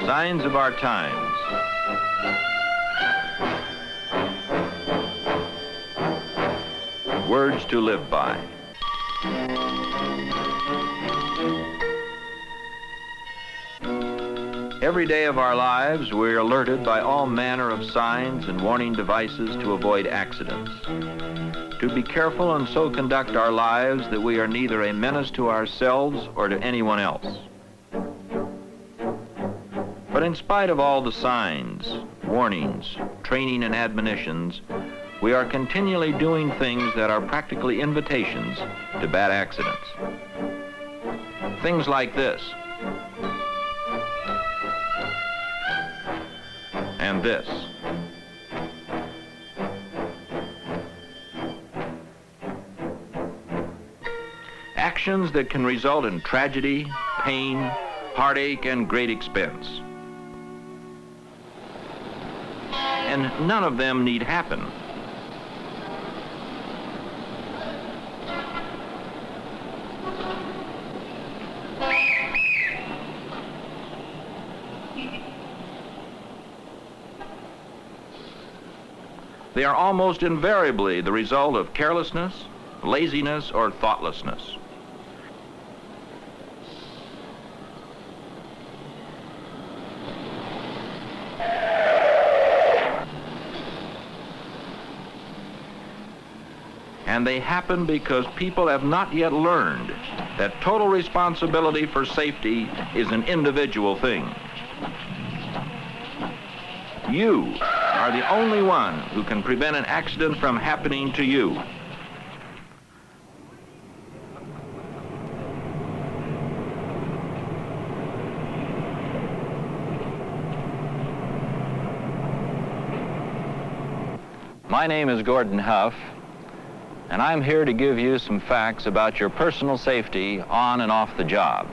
Signs of our times. Words to live by. Every day of our lives, we're alerted by all manner of signs and warning devices to avoid accidents. To be careful and so conduct our lives that we are neither a menace to ourselves or to anyone else. But in spite of all the signs, warnings, training, and admonitions, we are continually doing things that are practically invitations to bad accidents. Things like this. And this. Actions that can result in tragedy, pain, heartache, and great expense. And none of them need happen. They are almost invariably the result of carelessness, laziness, or thoughtlessness. And they happen because people have not yet learned that total responsibility for safety is an individual thing. You are the only one who can prevent an accident from happening to you. My name is Gordon Huff, and I'm here to give you some facts about your personal safety on and off the job.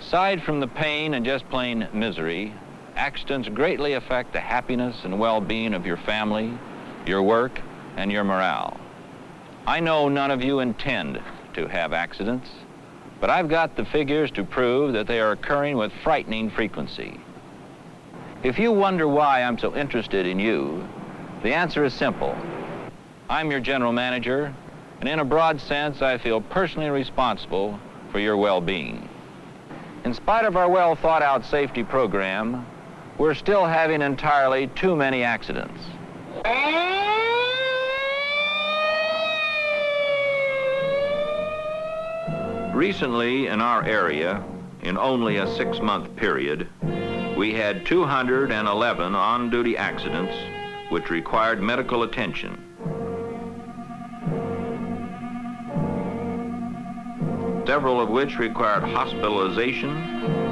Aside from the pain and just plain misery, accidents greatly affect the happiness and well-being of your family, your work, and your morale. I know none of you intend to have accidents, but I've got the figures to prove that they are occurring with frightening frequency. If you wonder why I'm so interested in you, the answer is simple. I'm your general manager, and in a broad sense, I feel personally responsible for your well-being. In spite of our well-thought-out safety program, we're still having entirely too many accidents. Recently, in our area, in only a 6-month period, we had 211 on-duty accidents which required medical attention. Several of which required hospitalization,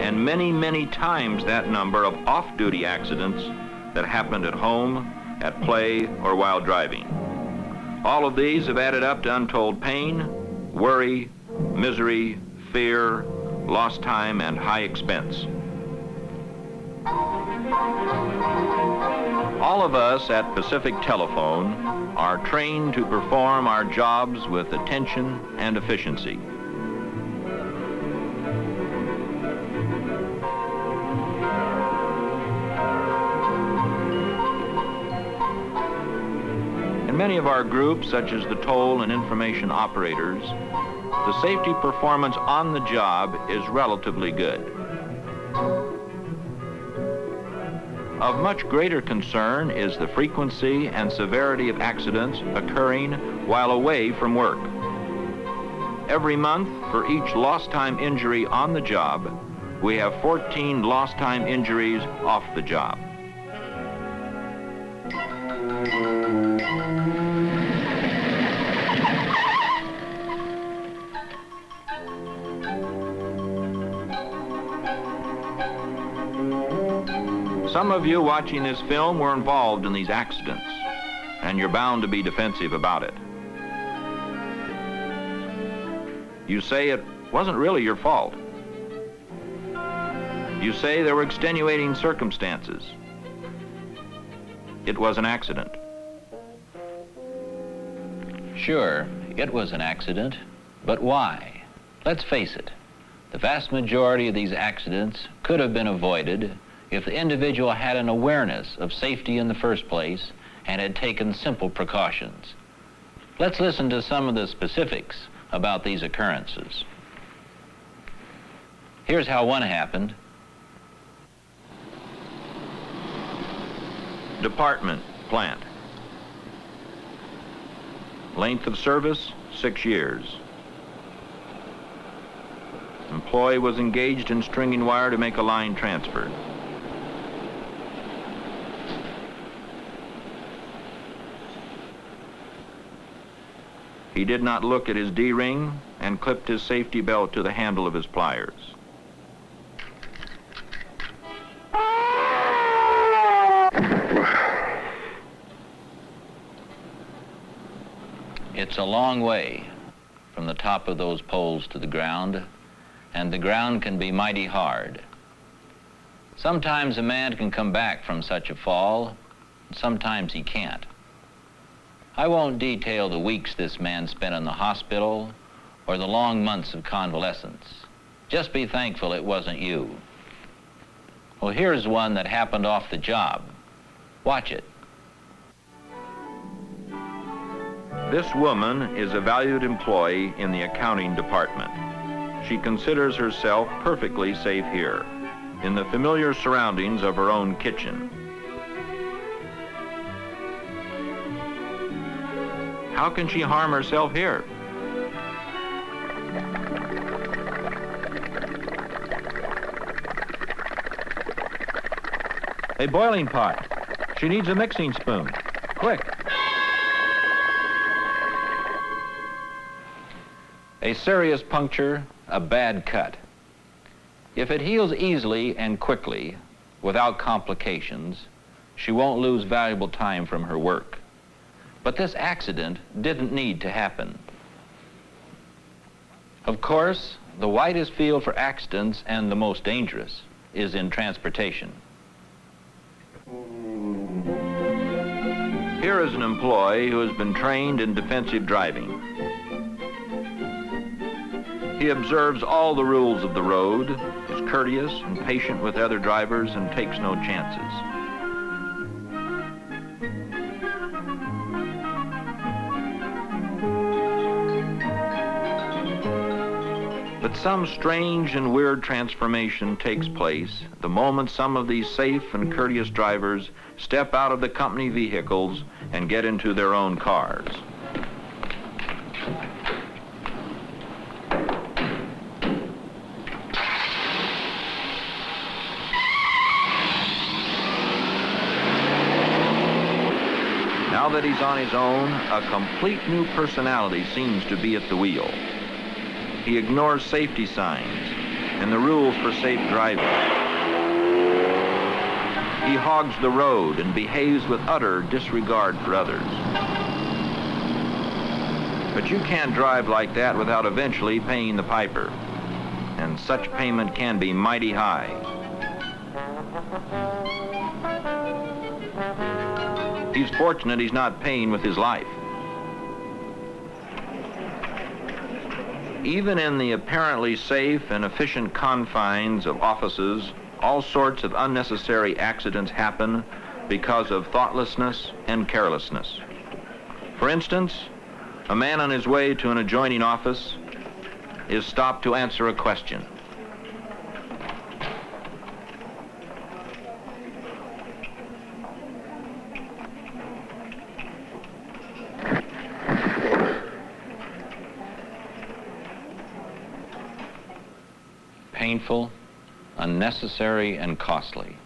and many, many times that number of off-duty accidents that happened at home, at play, or while driving. All of these have added up to untold pain, worry, misery, fear, lost time, and high expense. All of us at Pacific Telephone are trained to perform our jobs with attention and efficiency. In many of our groups, such as the toll and information operators, the safety performance on the job is relatively good. Of much greater concern is the frequency and severity of accidents occurring while away from work. Every month, for each lost time injury on the job, we have 14 lost time injuries off the job. Some of you watching this film were involved in these accidents, and you're bound to be defensive about it. You say it wasn't really your fault. You say there were extenuating circumstances. It was an accident. Sure, it was an accident, but why? Let's face it, the vast majority of these accidents could have been avoided if the individual had an awareness of safety in the first place and had taken simple precautions. Let's listen to some of the specifics about these occurrences. Here's how one happened. Department, plant. Length of service, 6 years. Employee was engaged in stringing wire to make a line transfer. He did not look at his D-ring and clipped his safety belt to the handle of his pliers. It's a long way from the top of those poles to the ground, and the ground can be mighty hard. Sometimes a man can come back from such a fall, and sometimes he can't. I won't detail the weeks this man spent in the hospital or the long months of convalescence. Just be thankful it wasn't you. Well, here's one that happened off the job. Watch it. This woman is a valued employee in the accounting department. She considers herself perfectly safe here, in the familiar surroundings of her own kitchen. How can she harm herself here? A boiling pot. She needs a mixing spoon. Quick. A serious puncture, a bad cut. If it heals easily and quickly, without complications, she won't lose valuable time from her work. But this accident didn't need to happen. Of course, the widest field for accidents and the most dangerous is in transportation. Here is an employee who has been trained in defensive driving. He observes all the rules of the road, is courteous and patient with other drivers, and takes no chances. But some strange and weird transformation takes place the moment some of these safe and courteous drivers step out of the company vehicles and get into their own cars. Now that he's on his own, a complete new personality seems to be at the wheel. He ignores safety signs and the rules for safe driving. He hogs the road and behaves with utter disregard for others. But you can't drive like that without eventually paying the piper, and such payment can be mighty high. He's fortunate he's not paying with his life. Even in the apparently safe and efficient confines of offices, all sorts of unnecessary accidents happen because of thoughtlessness and carelessness. For instance, a man on his way to an adjoining office is stopped to answer a question. Painful, unnecessary, and costly.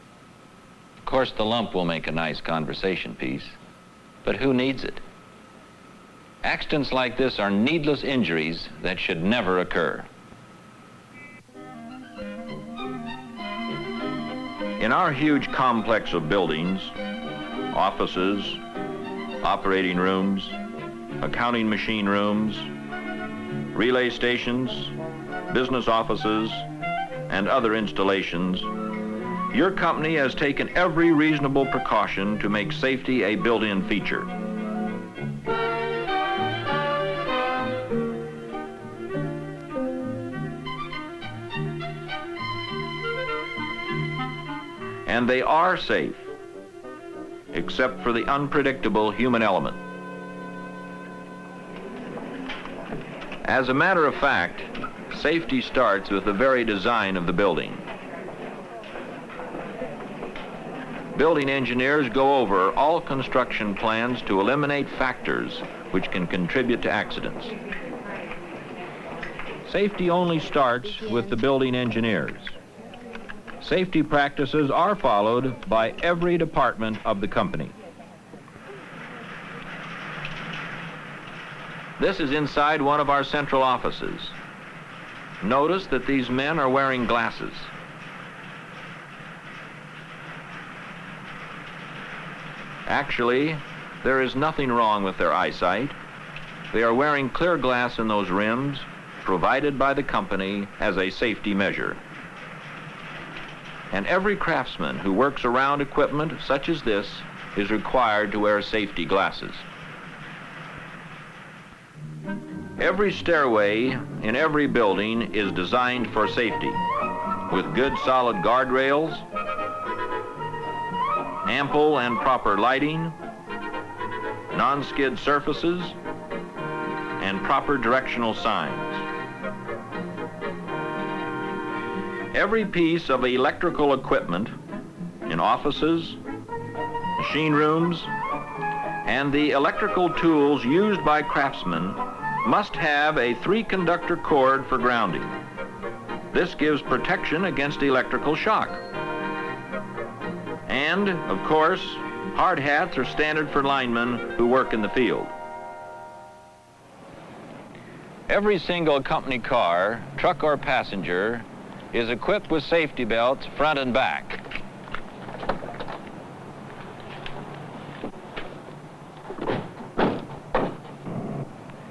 Of course, the lump will make a nice conversation piece, but who needs it? Accidents like this are needless injuries that should never occur. In our huge complex of buildings, offices, operating rooms, accounting machine rooms, relay stations, business offices, and other installations, your company has taken every reasonable precaution to make safety a built-in feature. And they are safe, except for the unpredictable human element. As a matter of fact, safety starts with the very design of the building. Building engineers go over all construction plans to eliminate factors which can contribute to accidents. Safety only starts with the building engineers. Safety practices are followed by every department of the company. This is inside one of our central offices. Notice that these men are wearing glasses. Actually, there is nothing wrong with their eyesight. They are wearing clear glass in those rims, provided by the company as a safety measure. And every craftsman who works around equipment such as this is required to wear safety glasses. Every stairway in every building is designed for safety, with good solid guardrails, ample and proper lighting, non-skid surfaces, and proper directional signs. Every piece of electrical equipment in offices, machine rooms, and the electrical tools used by craftsmen must have a 3-conductor cord for grounding. This gives protection against electrical shock. And, of course, hard hats are standard for linemen who work in the field. Every single company car, truck or passenger, is equipped with safety belts front and back.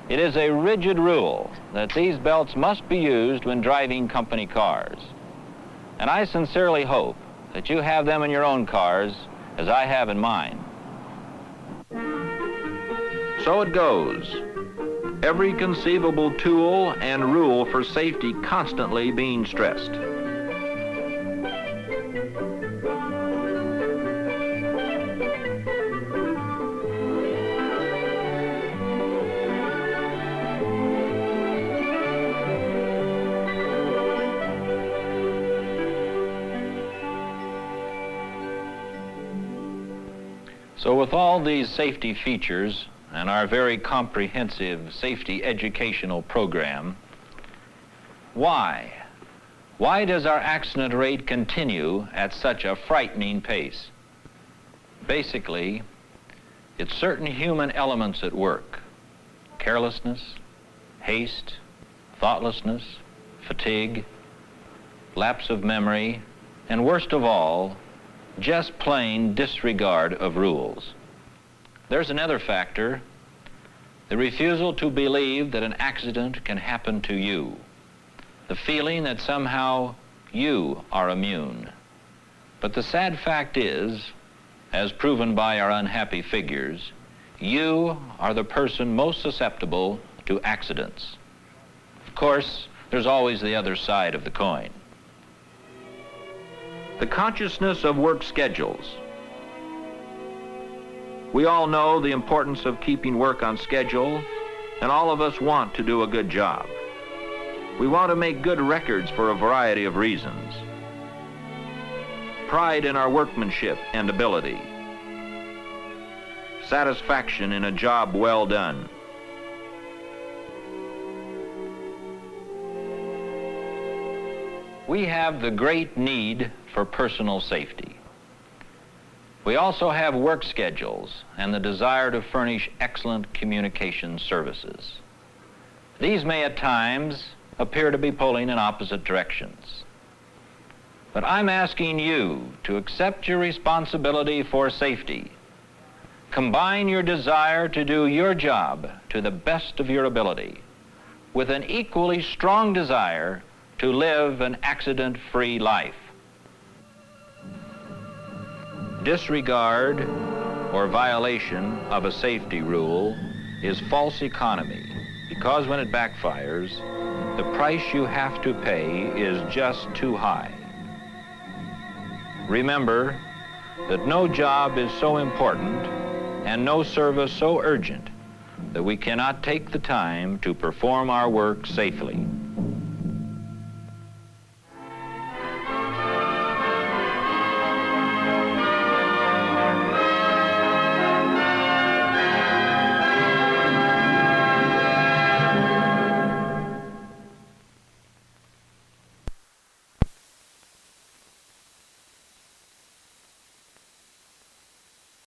It is a rigid rule that these belts must be used when driving company cars. And I sincerely hope that you have them in your own cars, as I have in mine. So it goes. Every conceivable tool and rule for safety constantly being stressed. So with all these safety features and our very comprehensive safety educational program, why does our accident rate continue at such a frightening pace? Basically, it's certain human elements at work: carelessness, haste, thoughtlessness, fatigue, lapse of memory, and worst of all, just plain disregard of rules. There's another factor: the refusal to believe that an accident can happen to you. The feeling that somehow you are immune. But the sad fact is, as proven by our unhappy figures, you are the person most susceptible to accidents. Of course, there's always the other side of the coin. The consciousness of work schedules. We all know the importance of keeping work on schedule, and all of us want to do a good job. We want to make good records for a variety of reasons. Pride in our workmanship and ability. Satisfaction in a job well done. We have the great need for personal safety. We also have work schedules and the desire to furnish excellent communication services. These may at times appear to be pulling in opposite directions. But I'm asking you to accept your responsibility for safety. Combine your desire to do your job to the best of your ability with an equally strong desire to live an accident-free life. Disregard or violation of a safety rule is false economy, because when it backfires, the price you have to pay is just too high. remember that no job is so important and no service so urgent that we cannot take the time to perform our work safely.